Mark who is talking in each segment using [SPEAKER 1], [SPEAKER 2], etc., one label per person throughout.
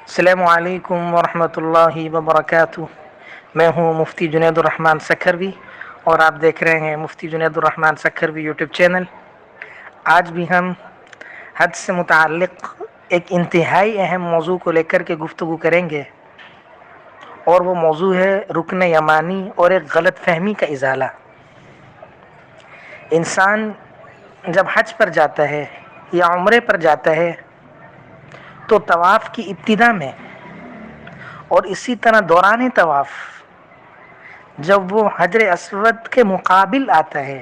[SPEAKER 1] السلام علیکم ورحمۃ اللہ وبرکاتہ۔ میں ہوں مفتی جنید الرحمن سکھروی اور آپ دیکھ رہے ہیں مفتی جنید الرحمن سکھروی یوٹیوب چینل۔ آج بھی ہم حج سے متعلق ایک انتہائی اہم موضوع کو لے کر کے گفتگو کریں گے، اور وہ موضوع ہے رکن یمانی اور ایک غلط فہمی کا ازالہ۔ انسان جب حج پر جاتا ہے یا عمرے پر جاتا ہے تو طواف کی ابتدا میں اور اسی طرح دوران طواف جب وہ حجر اسود کے مقابل آتا ہے،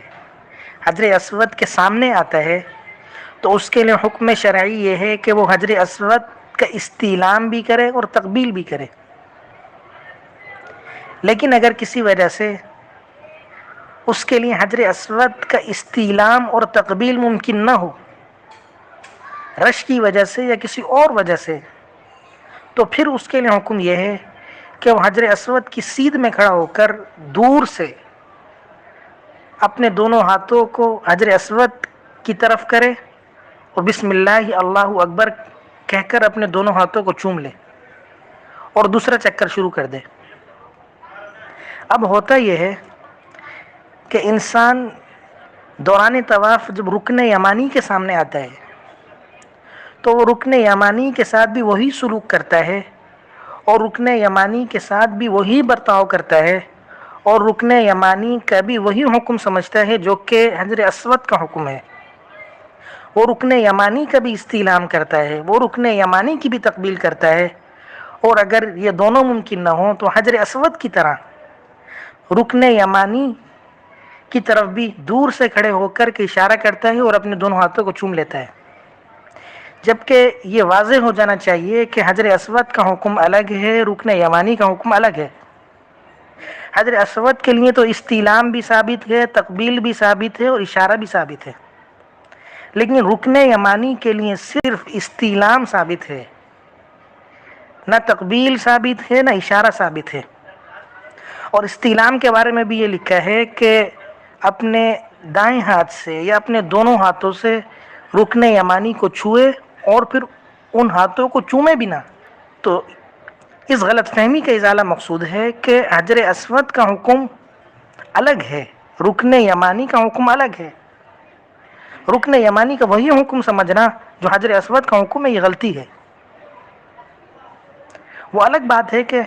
[SPEAKER 1] حجر اسود کے سامنے آتا ہے، تو اس کے لیے حکم شرعی یہ ہے کہ وہ حجر اسود کا استعلام بھی کرے اور تقبیل بھی کرے۔ لیکن اگر کسی وجہ سے اس کے لیے حجر اسود کا استعلام اور تقبیل ممکن نہ ہو، رش کی وجہ سے یا کسی اور وجہ سے، تو پھر اس کے لیے حکم یہ ہے کہ وہ حجر اسود کی سیدھ میں کھڑا ہو کر دور سے اپنے دونوں ہاتھوں کو حجر اسود کی طرف کرے اور بسم اللہ اللہ اکبر کہہ کر اپنے دونوں ہاتھوں کو چوم لے اور دوسرا چکر شروع کر دے۔ اب ہوتا یہ ہے کہ انسان دوران طواف جب رکن یمانی کے سامنے آتا ہے تو وہ رکن یمانی کے ساتھ بھی وہی سلوک کرتا ہے اور رکن یمانی کے ساتھ بھی وہی برتاؤ کرتا ہے اور رکن یمانی کا بھی وہی حکم سمجھتا ہے جو کہ حجر اسود کا حکم ہے۔ وہ رکن یمانی کا بھی استعلام کرتا ہے، وہ رکن یمانی کی بھی تقبیل کرتا ہے، اور اگر یہ دونوں ممکن نہ ہوں تو حجر اسود کی طرح رکن یمانی کی طرف بھی دور سے کھڑے ہو کر کے اشارہ کرتا ہے اور اپنے دونوں ہاتھوں کو چوم لیتا ہے۔ جبکہ یہ واضح ہو جانا چاہیے کہ حجر اسود کا حکم الگ ہے، رکن یمانی کا حکم الگ ہے۔ حجر اسود کے لیے تو استعلام بھی ثابت ہے، تقبیل بھی ثابت ہے اور اشارہ بھی ثابت ہے، لیکن رکن یمانی کے لیے صرف استعلام ثابت ہے، نہ تقبیل ثابت ہے نہ اشارہ ثابت ہے۔ اور استعلام کے بارے میں بھی یہ لکھا ہے کہ اپنے دائیں ہاتھ سے یا اپنے دونوں ہاتھوں سے رکن یمانی کو چھوئے اور پھر ان ہاتھوں کو چومے بھی نہ۔ تو اس غلط فہمی کا ازالہ مقصود ہے کہ حجر اسود کا حکم الگ ہے، رکن یمانی کا حکم الگ ہے۔ رکن یمانی کا وہی حکم سمجھنا جو حجر اسود کا حکم ہے، یہ غلطی ہے۔ وہ الگ بات ہے کہ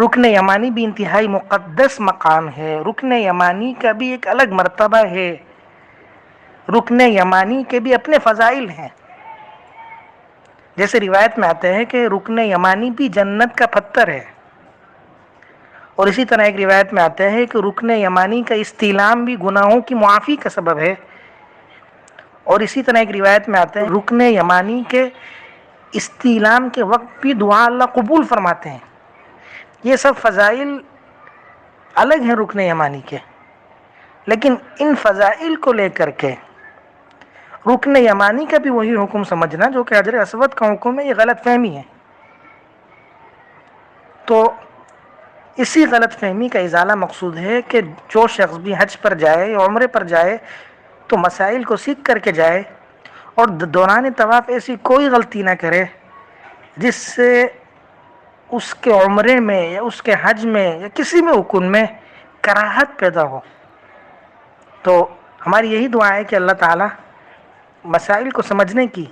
[SPEAKER 1] رکن یمانی بھی انتہائی مقدس مقام ہے، رکن یمانی کا بھی ایک الگ مرتبہ ہے، رکن یمانی کے بھی اپنے فضائل ہیں۔ جیسے روایت میں آتا ہے کہ رکن یمانی بھی جنت کا پتھر ہے، اور اسی طرح ایک روایت میں آتا ہے کہ رکن یمانی کا استعلام بھی گناہوں کی معافی کا سبب ہے، اور اسی طرح ایک روایت میں آتا ہے رکن یمانی کے استعلام کے وقت بھی دعا اللہ قبول فرماتے ہیں۔ یہ سب فضائل الگ ہیں رکن یمانی کے، لیکن ان فضائل کو لے کر کے رکن یمانی کا بھی وہی حکم سمجھنا جو کہ حجر اسود کا حکم ہے، یہ غلط فہمی ہے۔ تو اسی غلط فہمی کا ازالہ مقصود ہے کہ جو شخص بھی حج پر جائے یا عمرے پر جائے تو مسائل کو سیکھ کر کے جائے اور دوران طواف ایسی کوئی غلطی نہ کرے جس سے اس کے عمرے میں یا اس کے حج میں یا کسی بھی رکن میں کراہت پیدا ہو۔ تو ہماری یہی دعا ہے کہ اللہ تعالی مسائل کو سمجھنے کی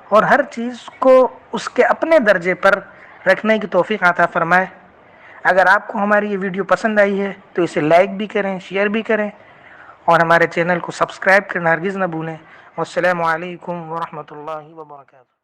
[SPEAKER 1] اور ہر چیز کو اس کے اپنے درجے پر رکھنے کی توفیق عطا فرمائے۔ اگر آپ کو ہماری یہ ویڈیو پسند آئی ہے تو اسے لائک بھی کریں، شیئر بھی کریں، اور ہمارے چینل کو سبسکرائب کرنا ہرگز نہ بھولیں۔ والسلام علیکم ورحمۃ اللہ وبرکاتہ۔